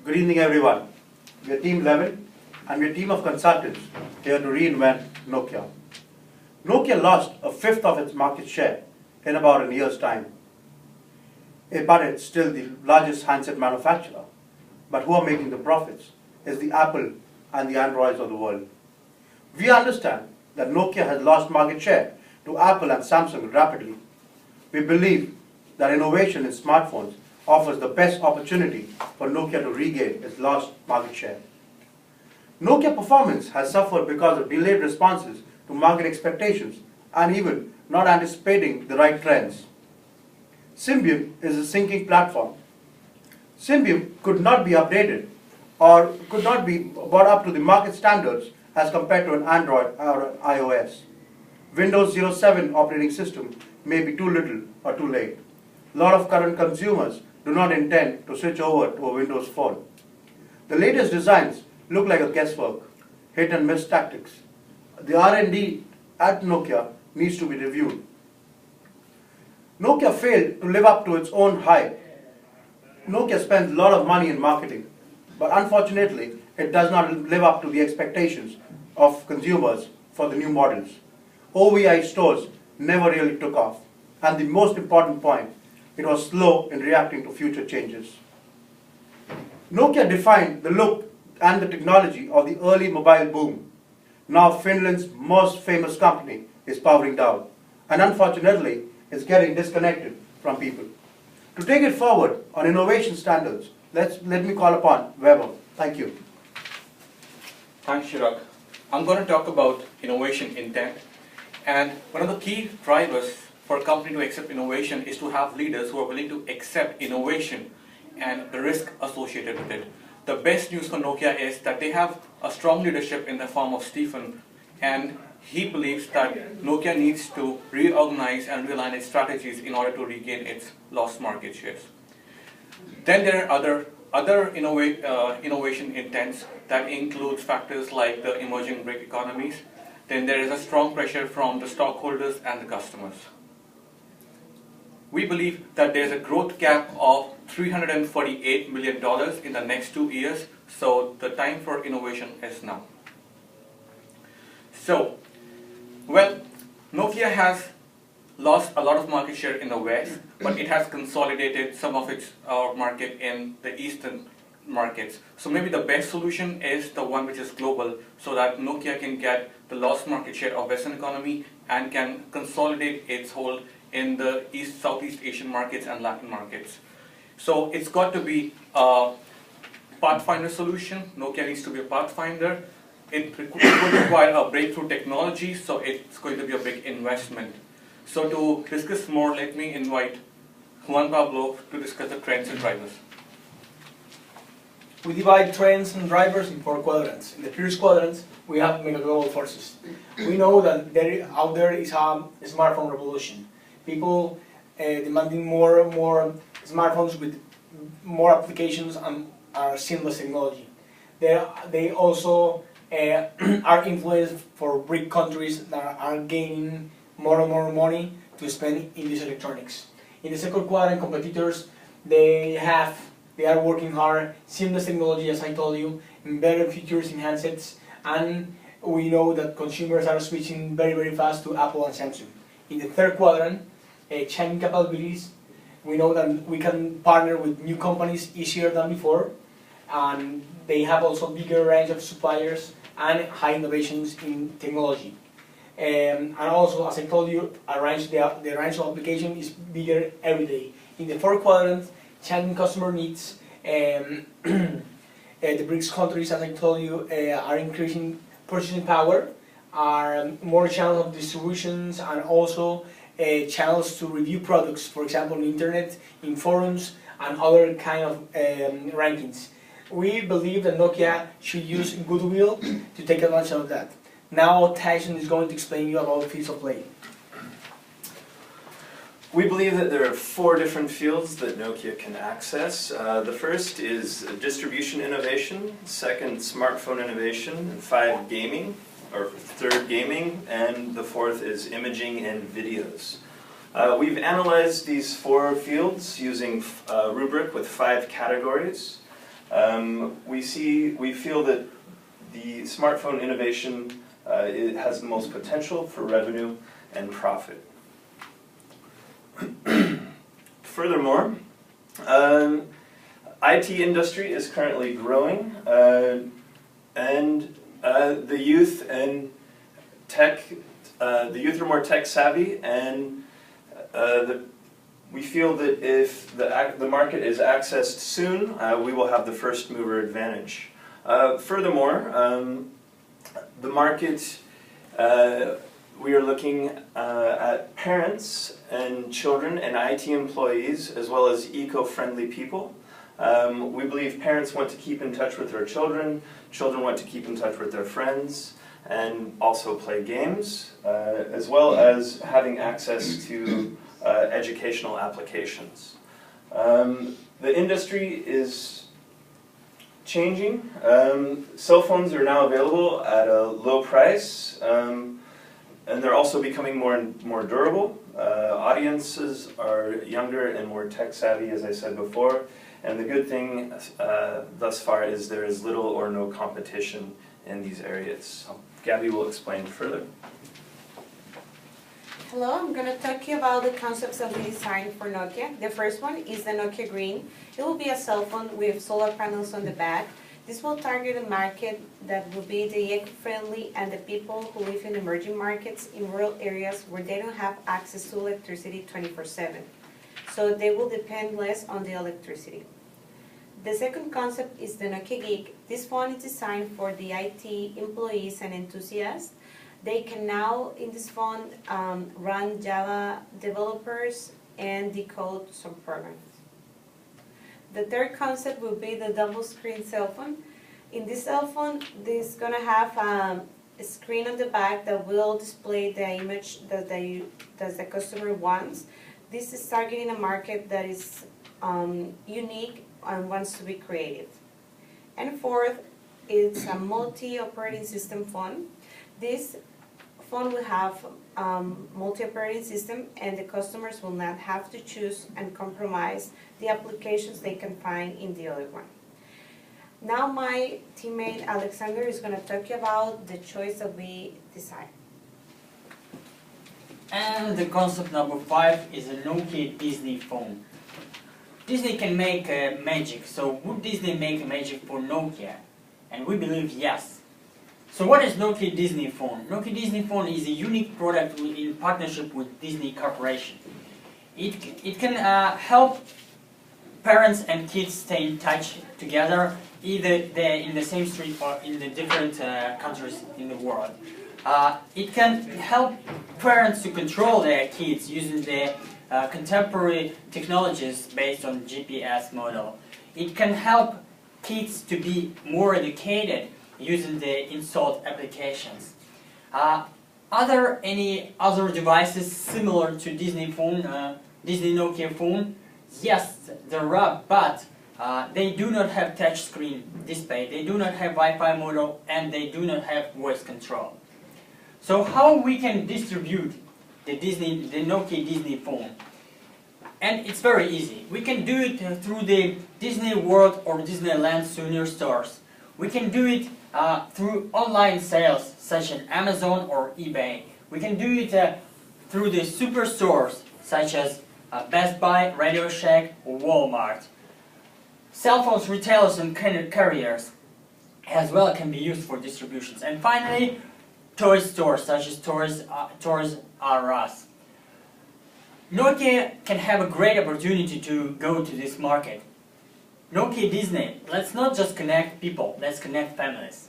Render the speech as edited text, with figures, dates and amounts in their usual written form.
Good evening, everyone. We are Team 11, and we are a team of consultants here to reinvent Nokia. Nokia lost a fifth of its market share in about a year's time. But it's still the largest handset manufacturer. But who are making the profits is the Apple and the Androids of the world. We understand that Nokia has lost market share to Apple and Samsung rapidly. We believe that innovation in smartphones offers the best opportunity for Nokia to regain its lost market share. Nokia performance has suffered because of delayed responses to market expectations and even not anticipating the right trends. Symbian is a syncing platform. Symbian could not be updated or could not be brought up to the market standards as compared to an Android or an iOS. Windows 07 operating system may be too little or too late. A lot of current consumers do not intend to switch over to a Windows phone. The latest designs look like a guesswork, hit and miss tactics. The R&D at Nokia needs to be reviewed. Nokia failed to live up to its own hype. Nokia spends a lot of money in marketing, but unfortunately, it does not live up to the expectations of consumers for the new models. OVI stores never really took off. And the most important point, it was slow in reacting to future changes. Nokia defined the look and the technology of the early mobile boom. Now Finland's most famous company is powering down, and unfortunately, it's getting disconnected from people. To take it forward on innovation standards, let me call upon Weber. Thank you. Thanks, Chirag. I'm going to talk about innovation intent. And one of the key drivers for a company to accept innovation is to have leaders who are willing to accept innovation and the risk associated with it. The best news for Nokia is that they have a strong leadership in the form of Stephen, and he believes that Nokia needs to reorganize and realign its strategies in order to regain its lost market shares. Then there are other innovation intents that includes factors like the emerging BRIC economies. Then there is a strong pressure from the stockholders and the customers. We believe that there's a growth gap of $348 million in the next 2 years, so the time for innovation is now. So, well, Nokia has lost a lot of market share in the West, but it has consolidated some of its market in the Eastern markets. So maybe the best solution is the one which is global, so that Nokia can get the lost market share of Western economy and can consolidate its hold in the Southeast Asian markets and Latin markets. So it's got to be a pathfinder solution. Nokia needs to be a pathfinder. It would require a breakthrough technology, so it's going to be a big investment. So to discuss more, let me invite Juan Pablo to discuss the trends and drivers. We divide trends and drivers in 4 quadrants. In the first quadrant, we have mega global forces. We know that out there is a smartphone revolution. People demanding more and more smartphones with more applications and are seamless technology. They also are influenced for BRIC countries that are gaining more and more money to spend in these electronics. In the second quadrant, competitors, they are working hard, seamless technology, as I told you, better features in handsets, and we know that consumers are switching very, very fast to Apple and Samsung. In the third quadrant, changing capabilities, we know that we can partner with new companies easier than before, and they have also bigger range of suppliers and high innovations in technology. And also, as I told you, the range of application is bigger every day. In the fourth quadrant, changing customer needs, the BRICS countries, as I told you, are increasing purchasing power, are more channels of distributions, and also channels to review products, for example, on the internet, in forums, and other kind of rankings. We believe that Nokia should use goodwill to take advantage of that. Now Tyson is going to explain you about fields of play. We believe that there are 4 different fields that Nokia can access. The first is distribution innovation, second smartphone innovation, and 5 gaming, or third gaming, and the 4th is imaging and videos. We've analyzed these 4 fields using a rubric with 5 categories. We feel that the smartphone innovation it has the most potential for revenue and profit. Furthermore, IT industry is currently growing, and the youth and the youth are more tech savvy, and we feel that if the market is accessed soon, we will have the first mover advantage. Furthermore, the market, we are looking at parents and children and IT employees as well as eco-friendly people. We believe parents want to keep in touch with their children, children want to keep in touch with their friends, and also play games, as well as having access to educational applications. The industry is changing. Cell phones are now available at a low price, and they're also becoming more durable. Audiences are younger and more tech savvy, as I said before, and the good thing thus far is there is little or no competition in these areas. Gabby will explain further. Hello, I'm going to talk to you about the concepts that we designed for Nokia. The first one is the Nokia Green. It will be a cell phone with solar panels on the back. This will target a market that will be the eco-friendly and the people who live in emerging markets in rural areas where they don't have access to electricity 24/7. So they will depend less on the electricity. The second concept is the Nokia Geek. This phone is designed for the IT employees and enthusiasts. They can now, in this phone, run Java developers and decode some programs. The third concept will be the double screen cell phone. In this cell phone, this is going to have a screen on the back that will display the image that the customer wants. This is targeting a market that is unique and wants to be creative. And fourth, it's a multi-operating system phone. This phone will have multi-operating system, and the customers will not have to choose and compromise the applications they can find in the other one. Now my teammate Alexander is going to talk to you about the choice that we decided. And the concept number 5 is a Nokia Disney phone. Disney can make magic, so would Disney make magic for Nokia? And we believe yes. So what is Nokia Disney phone? Nokia Disney phone is a unique product in partnership with Disney Corporation. It can help parents and kids stay in touch together, either they're in the same street or in the different countries in the world. It can help parents to control their kids using the contemporary technologies based on GPS model. It can help kids to be more educated using the installed applications. Are there any other devices similar to Disney phone, Disney Nokia phone? Yes, there are, but they do not have touch screen display, they do not have Wi-Fi model, and they do not have voice control. So how we can distribute the Nokia Disney phone? And it's very easy. We can do it through the Disney World or Disneyland souvenir stores. We can do it through online sales such as Amazon or eBay. We can do it through the superstores such as Best Buy, Radio Shack, or Walmart. Cell phones retailers and carriers as well can be used for distributions. And finally, toy stores such as Toys R Us. Nokia can have a great opportunity to go to this market. Nokia Disney, let's not just connect people, let's connect families.